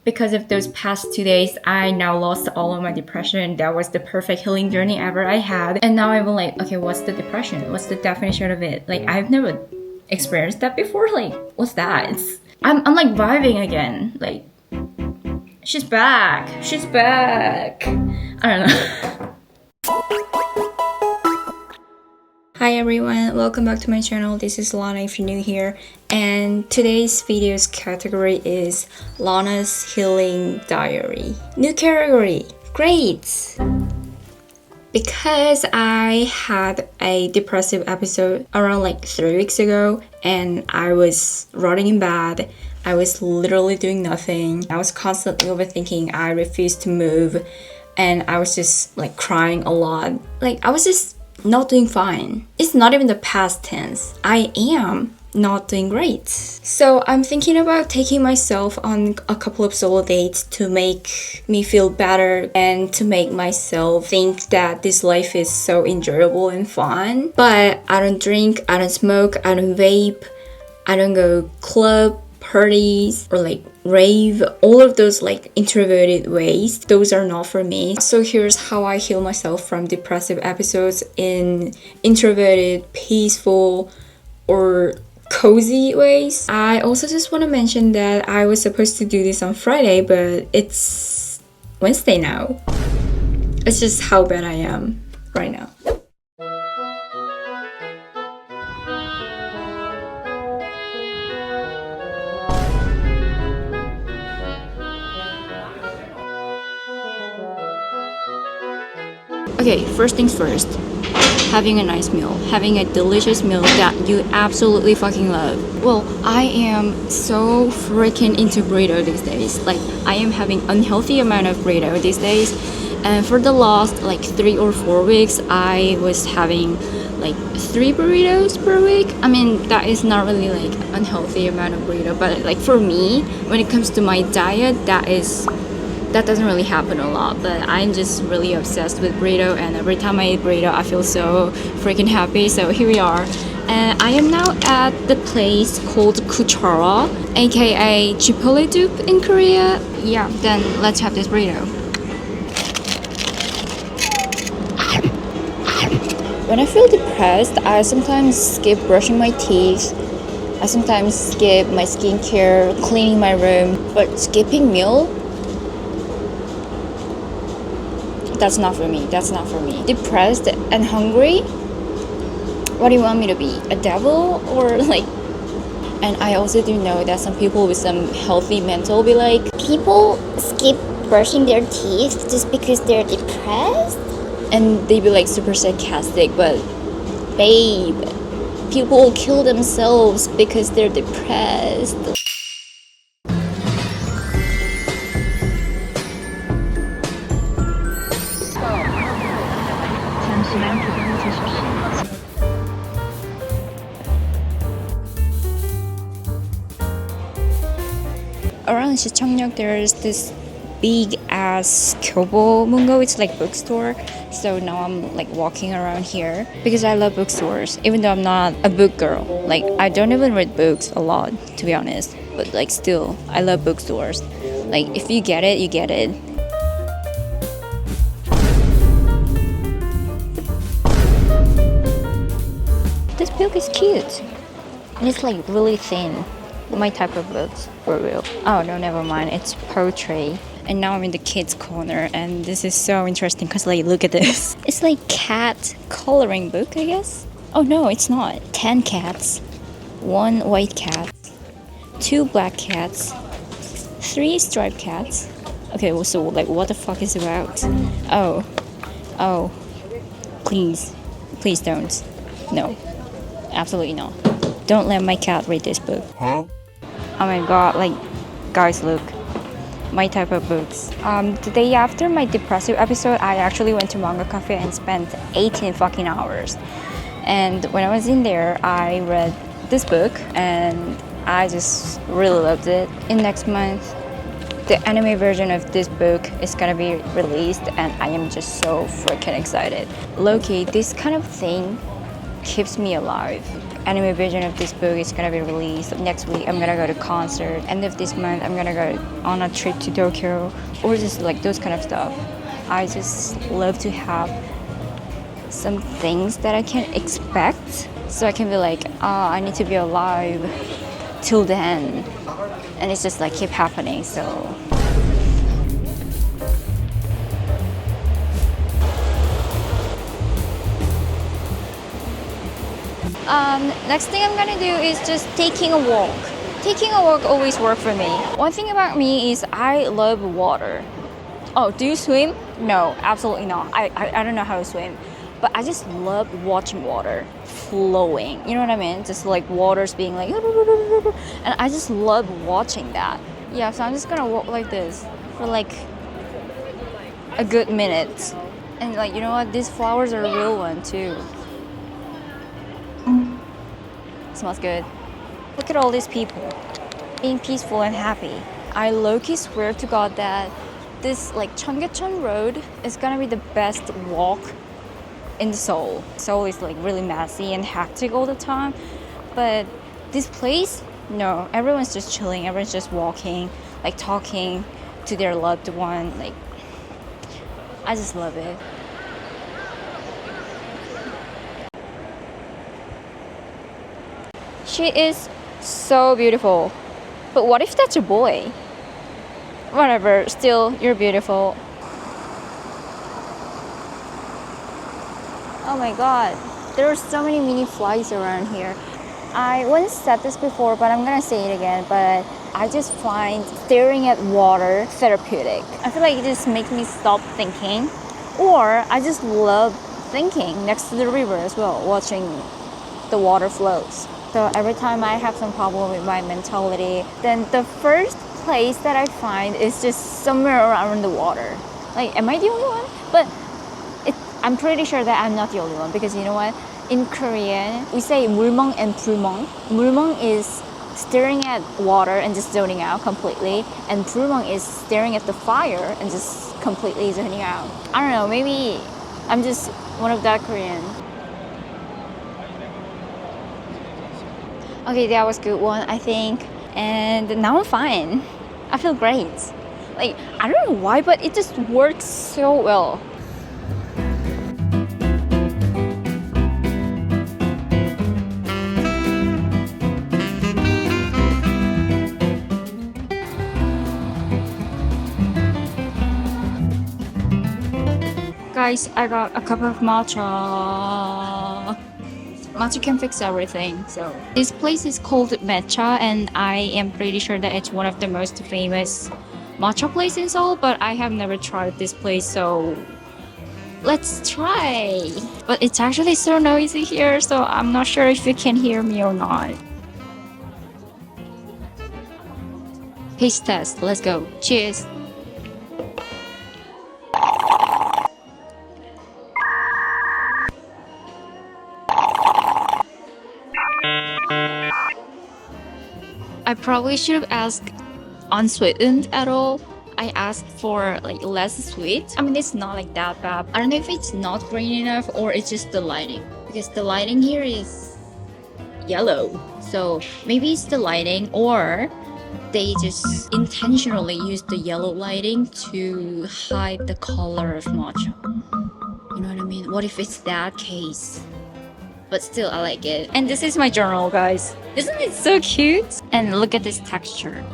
Because of those past 2 days, I now lost all of my depression. That was the perfect healing journey ever I had. And now I'm like, okay, what's the depression? What's the definition of it? Like, I've never experienced that before. Like, what's that? I'm like vibing again. Like, she's back. She's back. I don't know. Hi everyone, welcome back to my channel. This is Lana if you're new here, and today's video's category is Lana's Healing Diary. New category, great! Because I had a depressive episode around like 3 weeks ago and I was rotting in bed. I was literally doing nothing. I was constantly overthinking. I refused to move and I was just like crying a lot. Like I was just not doing fine. It's not even the past tense. I am not doing great. So I'm thinking about taking myself on a couple of solo dates to make me feel better and to make myself think that this life is so enjoyable and fun. But I don't drink, I don't smoke, I don't vape, I don't go club parties or like rave, all of those like introverted ways, those are not for me. So here's how I heal myself from depressive episodes in introverted, peaceful, or cozy ways. I also just want to mention that I was supposed to do this on Friday, but it's Wednesday now. It's just how bad I am right now. Okay, first things first, having a nice meal, having a delicious meal that you absolutely fucking love. Well, I am so freaking into burrito these days. Like, I am having unhealthy amount of burrito these days. And for the last like 3 or 4 weeks, I was having like 3 burritos per week. I mean, that is not really like unhealthy amount of burrito, but like for me, when it comes to my diet, that doesn't really happen a lot, but I'm just really obsessed with burrito, and every time I eat burrito I feel so freaking happy. So here we are, and I am now at the place called Kuchara, aka Chipotle Dupe in Korea. Yeah, then let's have this burrito. When I feel depressed, I sometimes skip brushing my teeth, I sometimes skip my skincare, cleaning my room, but skipping meal, that's not for me. That's not for me. Depressed and hungry? What do you want me to be? A devil? Or like... And I also do know that some people with some healthy mental be like, people skip brushing their teeth just because they're depressed? and they be like super sarcastic, but babe, people kill themselves because they're depressed. Around Sicheongnyeok there's this big ass Kyobo Mungo. It's like bookstore. So now I'm like walking around here because I love bookstores, even though I'm not a book girl. Like I don't even read books a lot, to be honest. But like still, I love bookstores. Like if you get it, you get it. This book is cute. And it's like really thin. My type of books, for real. Oh no, never mind. It's poetry. And now I'm in the kids corner, and this is so interesting because like look at this. It's like cat coloring book, I guess. Oh no, it's not. 10 cats, 1 white cat, 2 black cats, 3 striped cats. Okay, well, so like what the fuck is it about? Oh, please don't. No, absolutely not. Don't let my cat read this book. Huh? Oh my god, like, guys, look. My type of books. The day after my depressive episode, I actually went to Manga Cafe and spent 18 fucking hours. And when I was in there, I read this book and I just really loved it. In next month, the anime version of this book is gonna be released and I am just so freaking excited. Low-key, this kind of thing keeps me alive. anime version of this book is gonna be released. Next week I'm gonna go to concert. End of this month I'm gonna go on a trip to Tokyo, or just like those kind of stuff. I just love to have some things that I can expect, so I can be like, I need to be alive till then, and it's just like keep happening. So next thing I'm gonna do is just taking a walk. Taking a walk always works for me. One thing about me is I love water. Oh, do you swim? No, absolutely not. I don't know how to swim. But I just love watching water flowing. You know what I mean? Just like water's being like, and I just love watching that. Yeah, so I'm just gonna walk like this for like a good minute. And like, you know what? These flowers are a real one too. Smells good. Look at all these people being peaceful and happy. I low-key swear to God that this like Cheonggyecheon Road is gonna be the best walk in Seoul. Seoul is like really messy and hectic all the time, but this place, no, everyone's just chilling, everyone's just walking, like talking to their loved one. Like, I just love it. She is so beautiful, but what if that's a boy? Whatever, still, you're beautiful. Oh my god, there are so many mini flies around here. I once said this before, but I'm gonna say it again, but I just find staring at water therapeutic. I feel like it just makes me stop thinking, or I just love thinking next to the river as well, watching the water flows. So every time I have some problem with my mentality, then the first place that I find is just somewhere around the water. Like, am I the only one? But I'm pretty sure that I'm not the only one, because you know what? In Korean, we say 물멍 and 불멍. 물멍 is staring at water and just zoning out completely, and 불멍 is staring at the fire and just completely zoning out. I don't know, maybe I'm just one of that Korean. Okay, that was a good one, I think. And now I'm fine. I feel great. Like, I don't know why, but it just works so well. Guys, I got a cup of matcha. Matcha can fix everything. So this place is called Matcha, and I am pretty sure that it's one of the most famous matcha place in Seoul, but I have never tried this place, so let's try. But it's actually so noisy here, so I'm not sure if you can hear me or not. Taste test, let's go. Cheers. I probably should have asked unsweetened at all. I asked for like less sweet. I mean, it's not like that bad. I don't know if it's not green enough or it's just the lighting, because the lighting here is yellow. So maybe it's the lighting, or they just intentionally use the yellow lighting to hide the color of matcha. You know what I mean? What if it's that case? But still, I like it. And this is my journal, guys. Isn't it so cute? And look at this texture.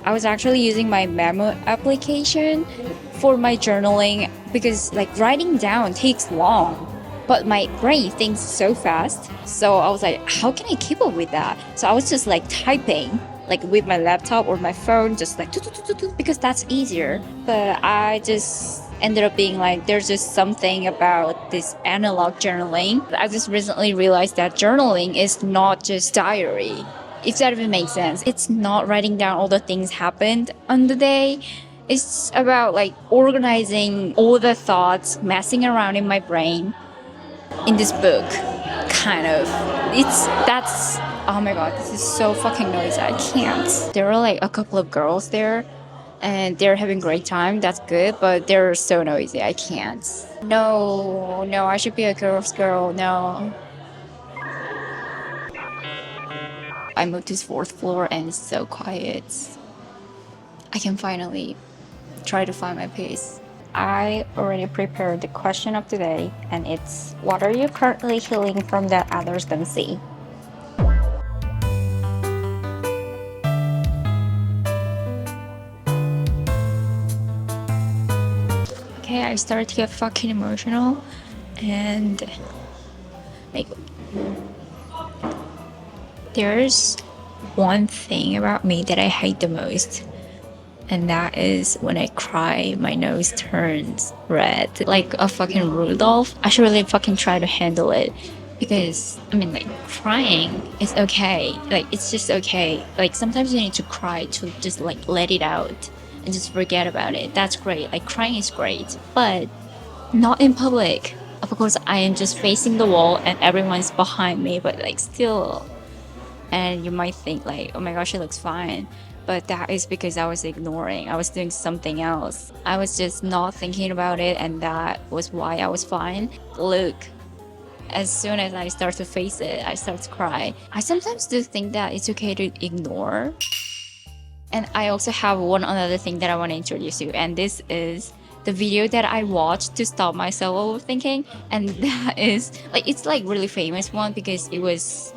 I was actually using my memo application for my journaling, because like writing down takes long, but my brain thinks so fast. So I was like, how can I keep up with that? So I was just like typing, like with my laptop or my phone, just like because that's easier. But I just ended up being like, there's just something about this analog journaling. I just recently realized that journaling is not just diary, if that even makes sense. It's not writing down all the things happened on the day. It's about like organizing all the thoughts messing around in my brain in this book, kind of. That's, oh my god, this is so fucking noisy, I can't. There were like a couple of girls there, and they're having a great time, that's good, but they're so noisy, I can't. No, I should be a girl's girl, no. I moved to 4th floor and it's so quiet. I can finally try to find my peace. I already prepared the question of the day, and it's, what are you currently healing from that others don't see? Okay, I started to get fucking emotional, and like, there's one thing about me that I hate the most, and that is when I cry, my nose turns red like a fucking Rudolph. I should really fucking try to handle it, because I mean, like, crying is okay. Like, it's just okay. Like, sometimes you need to cry to just like let it out and just forget about it. That's great. Like, crying is great, but not in public. Of course, I am just facing the wall and everyone's behind me, but like, still. And you might think like, oh my gosh, she looks fine, but that is because I was ignoring. I was doing something else. I was just not thinking about it, and that was why I was fine. Look, as soon as I start to face it, I start to cry. I sometimes do think that it's okay to ignore. And I also have one other thing that I want to introduce you, and this is the video that I watched to stop myself overthinking. And that is like, it's like really famous one because it was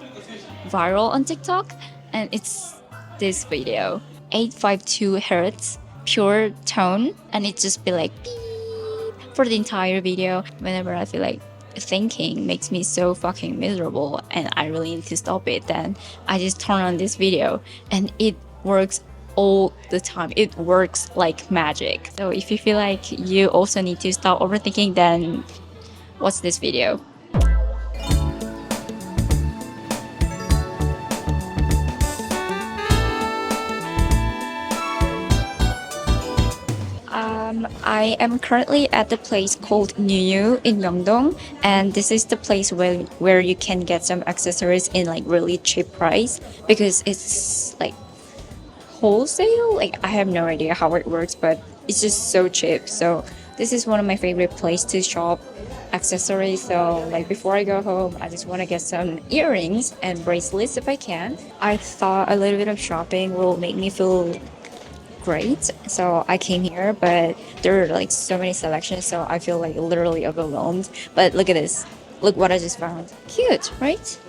viral on TikTok, and it's this video, 852 hertz pure tone, and it just be like beep for the entire video. Whenever I feel like thinking makes me so fucking miserable and I really need to stop it, then I just turn on this video, and it works all the time. It works like magic. So if you feel like you also need to stop overthinking, then watch this video. I am currently at the place called Nyu in Myeongdong, and this is the place where you can get some accessories in like really cheap price, because it's like wholesale. Like, I have no idea how it works, but it's just so cheap. So this is one of my favorite places to shop accessories. So like, before I go home, I just want to get some earrings and bracelets if I can. I thought a little bit of shopping will make me feel great, so I came here, but there are like so many selections, so I feel like literally overwhelmed. But look at this, look what I just found. Cute, right?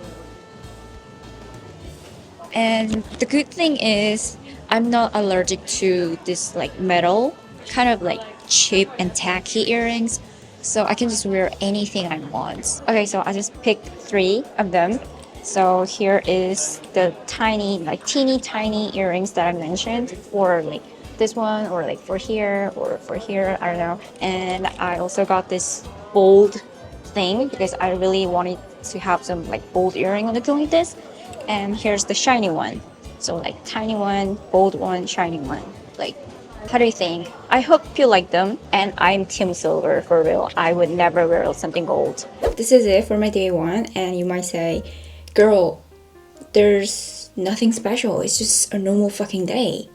And the good thing is I'm not allergic to this like metal kind of like cheap and tacky earrings, so I can just wear anything I want. Okay, so I just picked 3 of them. So here is the tiny, like teeny tiny earrings that I mentioned, for like this one, or like for here, or for here, I don't know. And I also got this bold thing because I really wanted to have some like bold earring looking like this. And here's the shiny one. So like tiny one, bold one, shiny one. Like, how do you think? I hope you like them. And I'm Team Silver for real. I would never wear something gold. This is it for my day 1, and you might say, girl, there's nothing special. It's just a normal fucking day.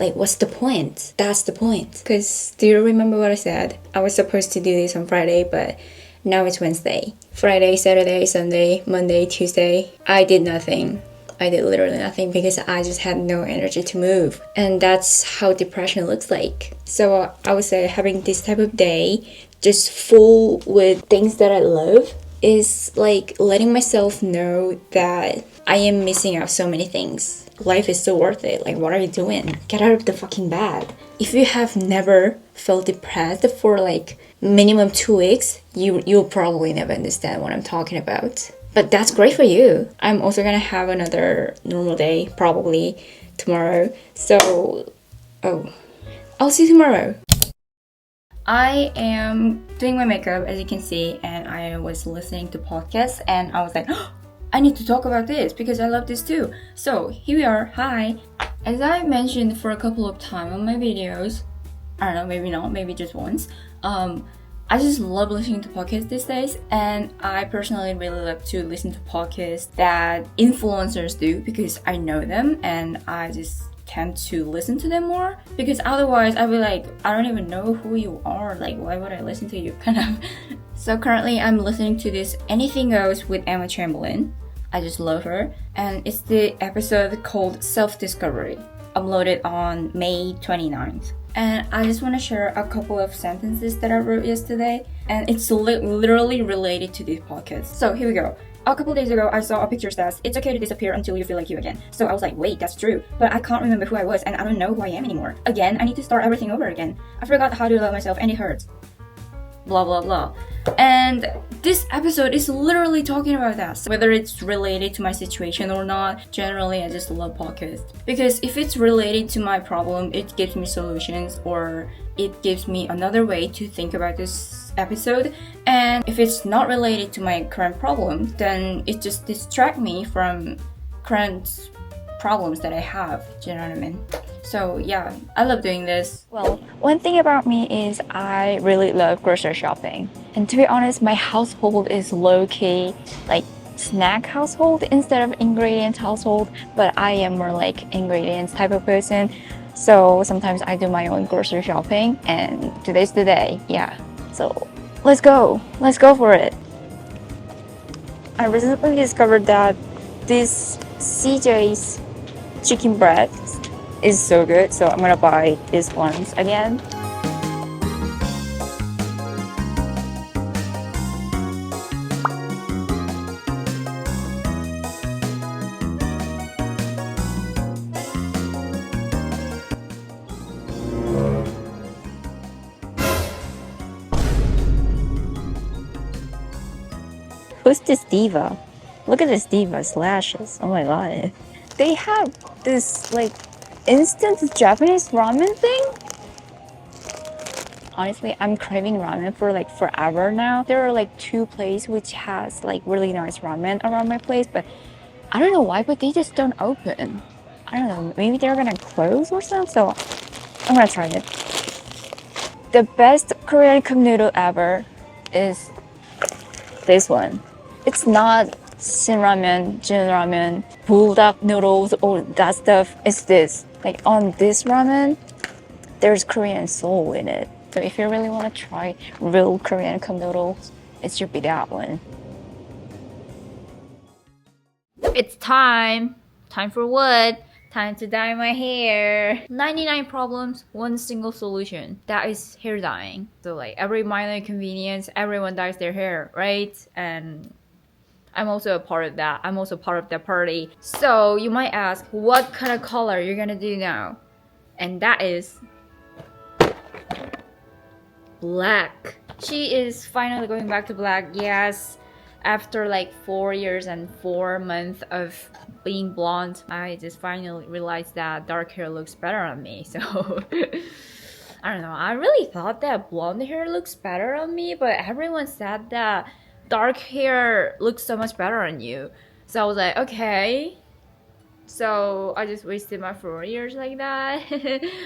Like, what's the point? That's the point. Because do you remember what I said? I was supposed to do this on Friday, but now it's Wednesday. Friday, Saturday, Sunday, Monday, Tuesday, I did nothing. I did literally nothing because I just had no energy to move. And that's how depression looks like. So I would say having this type of day, just full with things that I love, is like letting myself know that I am missing out so many things. Life is still worth it. Like, what are you doing? Get out of the fucking bed. If you have never felt depressed for like minimum 2 weeks, you'll probably never understand what I'm talking about. But that's great for you. I'm also gonna have another normal day probably tomorrow. So, I'll see you tomorrow. I am doing my makeup, as you can see, and I was listening to podcasts, and I was like, oh, I need to talk about this because I love this too. So here we are. Hi. As I mentioned for a couple of times on my videos, I don't know, maybe not, maybe just once, I just love listening to podcasts these days, and I personally really love to listen to podcasts that influencers do because I know them and I just tend to listen to them more, because otherwise I'd be like, I don't even know who you are, like why would I listen to you, kind of. So currently I'm listening to this Anything Goes with Emma Chamberlain. I just love her. And it's the episode called Self-Discovery, uploaded on May 29th. And I just want to share a couple of sentences that I wrote yesterday, and it's literally related to this podcast. So here we go. A couple days ago, I saw a picture that says, "It's okay to disappear until you feel like you again." So I was like, wait, that's true. But I can't remember who I was, and I don't know who I am anymore. Again, I need to start everything over again. I forgot how to love myself, and it hurts. Blah, blah, blah. And this episode is literally talking about that. Whether it's related to my situation or not, generally I just love podcasts. Because if it's related to my problem, it gives me solutions, or it gives me another way to think about this episode. And if it's not related to my current problem, then it just distracts me from current problems that I have. Do you know what I mean? So yeah, I love doing this. Well, one thing about me is I really love grocery shopping. And to be honest, my household is low-key like snack household instead of ingredient household, but I am more like ingredients type of person. So sometimes I do my own grocery shopping, and today's the day. Yeah. So let's go for it. I recently discovered that this CJ's chicken breast is so good, so I'm gonna buy these ones again. Who's this diva? Look at this diva's lashes. Oh my god. They have this like instant Japanese ramen thing. Honestly, I'm craving ramen for like forever now. There are like 2 places which has like really nice ramen around my place, but I don't know why, but they just don't open. I don't know, maybe they're gonna close or something, so I'm gonna try it. The best Korean cup noodle ever is this one. It's not Shin ramen, Jin ramen, bulldog noodles, or that stuff. It's this. Like on this ramen, there's Korean soul in it. So if you really want to try real Korean cup noodles, it should be that one. It's time. Time for what? Time to dye my hair. 99 problems, one single solution. That is hair dyeing. So like every minor inconvenience, everyone dyes their hair, right? And I'm also a part of that. I'm also part of that party. So you might ask, what kind of color you're gonna do now? And that is black. She is finally going back to black. Yes, after like 4 years and 4 months of being blonde, I just finally realized that dark hair looks better on me. So I don't know. I really thought that blonde hair looks better on me, but everyone said that dark hair looks so much better on you. So I was like, okay. So I just wasted my 4 years like that.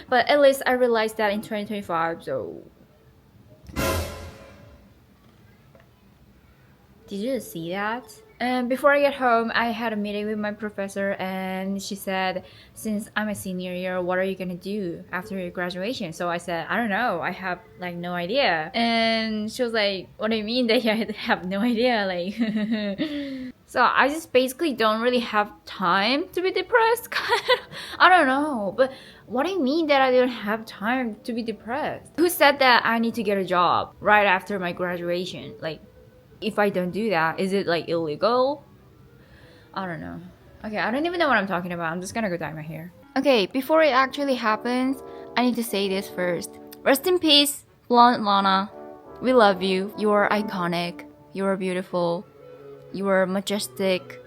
But at least I realized that in 2025. So did you just see that? And before I get home, I had a meeting with my professor, and she said, since I'm a senior year, what are you gonna do after your graduation? So I said, I don't know, I have like no idea. And she was like, what do you mean that you have no idea? Like so I just basically don't really have time to be depressed. I don't know, but what do you mean that I don't have time to be depressed? Who said that I need to get a job right after my graduation? Like, if I don't do that, is it like illegal? I don't know. Okay, I don't even know what I'm talking about. I'm just gonna go dye my hair. Okay, before it actually happens, I need to say this first. Rest in peace, blonde Lana. We love you. You are iconic. You are beautiful. You are majestic.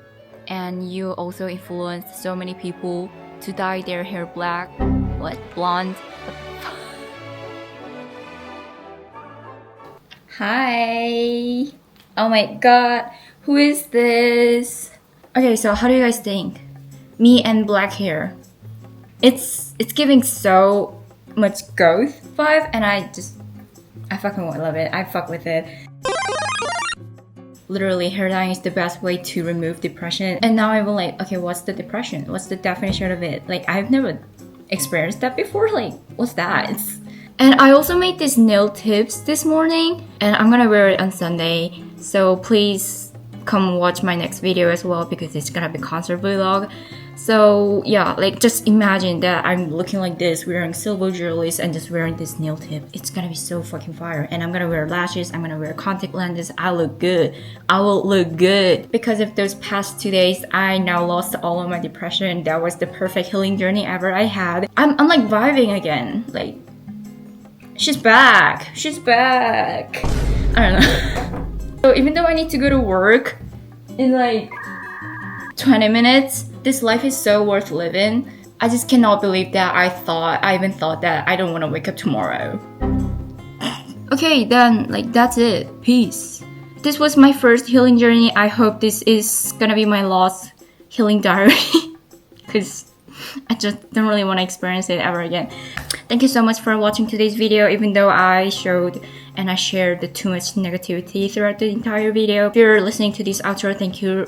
And you also influenced so many people to dye their hair black. What? Blonde? Hi. Oh my god, who is this? Okay, so how do you guys think? Me and black hair. It's giving so much ghost vibe, and I fucking love it. I fuck with it. Literally, hair dyeing is the best way to remove depression. And now I'm like, okay, what's the depression? What's the definition of it? Like, I've never experienced that before. Like, what's that? And I also made these nail tips this morning, and I'm gonna wear it on Sunday. So please come watch my next video as well, because it's gonna be concert vlog. So yeah, like just imagine that I'm looking like this, wearing silver jewelries and just wearing this nail tip. It's gonna be so fucking fire. And I'm gonna wear lashes, I'm gonna wear contact lenses. I look good. I will look good. Because of those past 2 days, I now lost all of my depression. That was the perfect healing journey ever I had. I'm like vibing again. Like, she's back. She's back. I don't know. So even though I need to go to work in like 20 minutes, this life is so worth living. I just cannot believe that I even thought that I don't want to wake up tomorrow. Okay, then like that's it. Peace. This was my first healing journey. I hope this is gonna be my last healing diary, because I just don't really want to experience it ever again. Thank you so much for watching today's video, even though I showed and I shared too much negativity throughout the entire video. If you're listening to this outro, thank you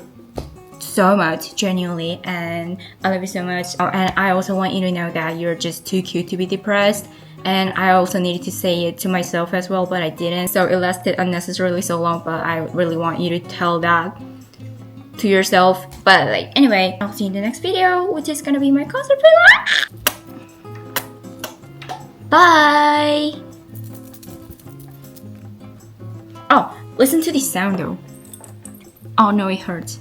so much, genuinely, and I love you so much. Oh, and I also want you to know that you're just too cute to be depressed, and I also needed to say it to myself as well, but I didn't, so it lasted unnecessarily so long. But I really want you to tell that to yourself. But like, anyway, I'll see you in the next video, which is gonna be my concert vlog. Bye. Oh, listen to this sound though. Oh no, it hurts.